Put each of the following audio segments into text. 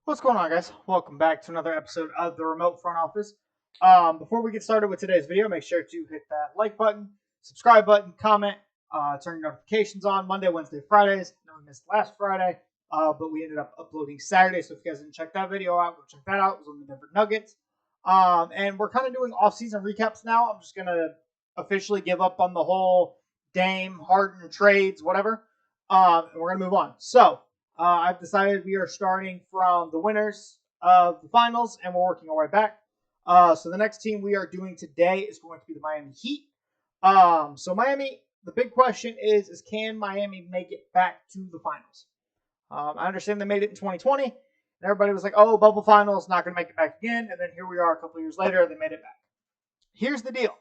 What's going on, guys? Welcome back to another episode of the Remote Front Office. Before we get started with today's video, make sure to hit that like button, subscribe button, comment, turn your notifications on Monday, Wednesday, Fridays. No, we missed last Friday, but we ended up uploading Saturday. So if you guys didn't check that video out, go check that out. It was on the Denver Nuggets. And we're kind of doing off-season recaps now. I'm just going to officially give up on the whole Dame, Harden trades, whatever. And we're going to move on. So, I've decided we are starting from the winners of the finals, and we're working our way back. So the next team we are doing today is going to be the Miami Heat. So Miami, the big question is can Miami make it back to the finals? I understand they made it in 2020, and everybody was like, oh, bubble finals, not going to make it back again. And then here we are a couple years later, they made it back. Here's the deal.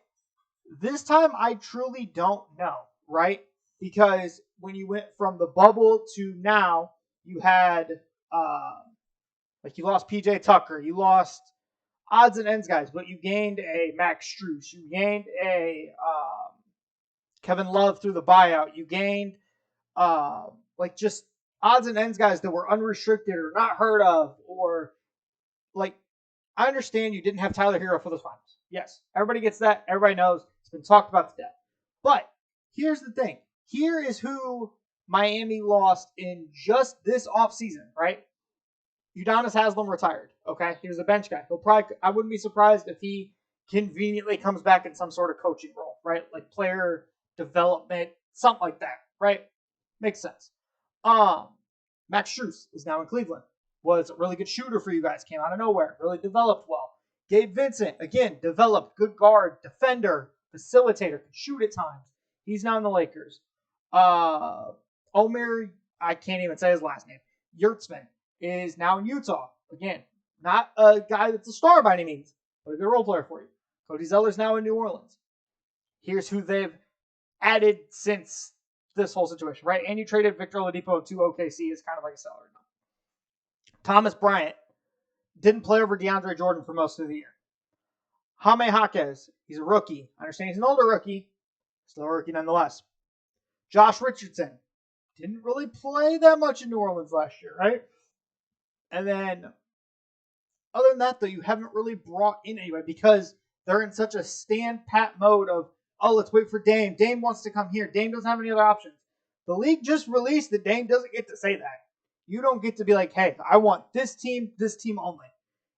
This time I truly don't know, right? Because when you went from the bubble to now, you had you lost PJ Tucker, you lost odds and ends guys, but you gained a Max Strus, you gained a Kevin Love through the buyout, you gained just odds and ends guys that were unrestricted or not heard of, or I understand you didn't have Tyler Hero for the finals. Yes, everybody gets that. Everybody knows it's been talked about to death. But here's the thing. Here is who Miami lost in just this offseason, right? Udonis Haslem retired, okay? He was a bench guy. I wouldn't be surprised if he conveniently comes back in some sort of coaching role, right? Like player development, something like that, right? Makes sense. Max Strus is now in Cleveland. Was a really good shooter for you guys. Came out of nowhere. Really developed well. Gabe Vincent, again, developed. Good guard, defender, facilitator, can shoot at times. He's now in the Lakers. Omer, I can't even say his last name. Yurtsman is now in Utah. Again, not a guy that's a star by any means, but a good role player for you. Cody Zeller's now in New Orleans. Here's who they've added since this whole situation, right? And you traded Victor Oladipo to OKC as kind of like a salary. Thomas Bryant didn't play over DeAndre Jordan for most of the year. Jaime Jaquez, he's a rookie. I understand he's an older rookie, still a rookie nonetheless. Josh Richardson didn't really play that much in New Orleans last year, right? And then, other than that, though, you haven't really brought in anybody because they're in such a stand-pat mode of, oh, let's wait for Dame. Dame wants to come here. Dame doesn't have any other options. The league just released that Dame doesn't get to say that. You don't get to be like, hey, I want this team only.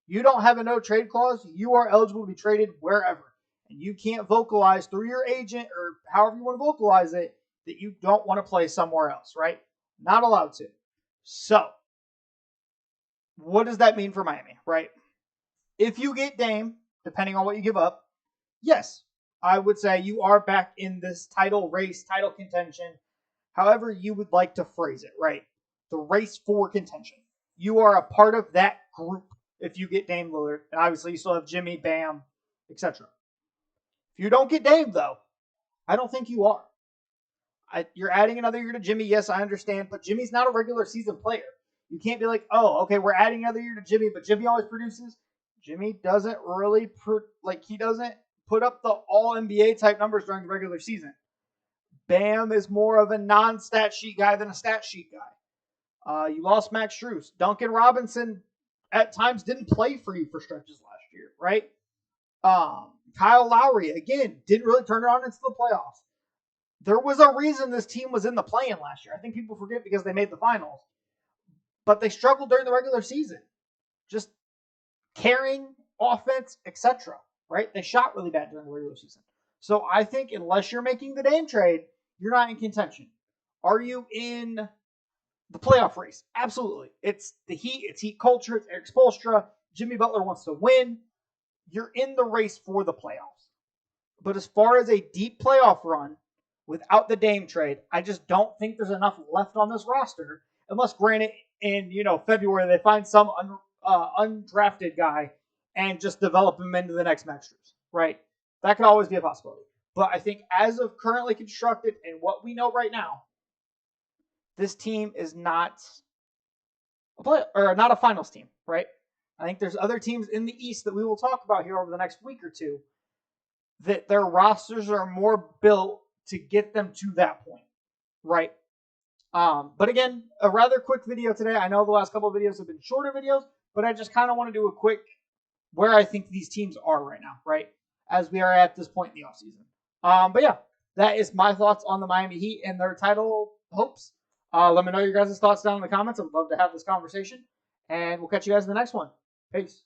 You don't have a no-trade clause. You are eligible to be traded wherever. And you can't vocalize through your agent or however you want to vocalize it that you don't want to play somewhere else, right? Not allowed to. So, what does that mean for Miami, right? If you get Dame, depending on what you give up, yes, I would say you are back in this title race, title contention, however you would like to phrase it, right? The race for contention. You are a part of that group if you get Dame Lillard, and obviously you still have Jimmy, Bam, etc. If you don't get Dame, though, I don't think you are. You're adding another year to Jimmy, yes, I understand, but Jimmy's not a regular season player. You can't be like, oh, okay, we're adding another year to Jimmy, but Jimmy always produces. Jimmy doesn't really, he doesn't put up the all-NBA type numbers during the regular season. Bam is more of a non-stat sheet guy than a stat sheet guy. You lost Max Strus. Duncan Robinson at times didn't play for you for stretches last year, right? Kyle Lowry, again, didn't really turn it on into the playoffs. There was a reason this team was in the play-in last year. I think people forget because they made the finals. But they struggled during the regular season. Just carrying offense, etc. Right? They shot really bad during the regular season. So I think unless you're making the Dame trade, you're not in contention. Are you in the playoff race? Absolutely. It's the Heat. It's Heat culture. It's Eric Spoelstra. Jimmy Butler wants to win. You're in the race for the playoffs. But as far as a deep playoff run, without the Dame trade, I just don't think there's enough left on this roster. Unless, granted, in February they find some undrafted guy and just develop him into the next Max Strus, right? That could always be a possibility. But I think as of currently constructed and what we know right now, this team is not not a finals team, right? I think there's other teams in the East that we will talk about here over the next week or two that their rosters are more built to get them to that point, right? But again, a rather quick video today. I know the last couple of videos have been shorter videos, but I just kind of want to do a quick where I think these teams are right now, right? As we are at this point in the offseason. But yeah, that is my thoughts on the Miami Heat and their title hopes. Let me know your guys' thoughts down in the comments. I would love to have this conversation. And we'll catch you guys in the next one. Peace.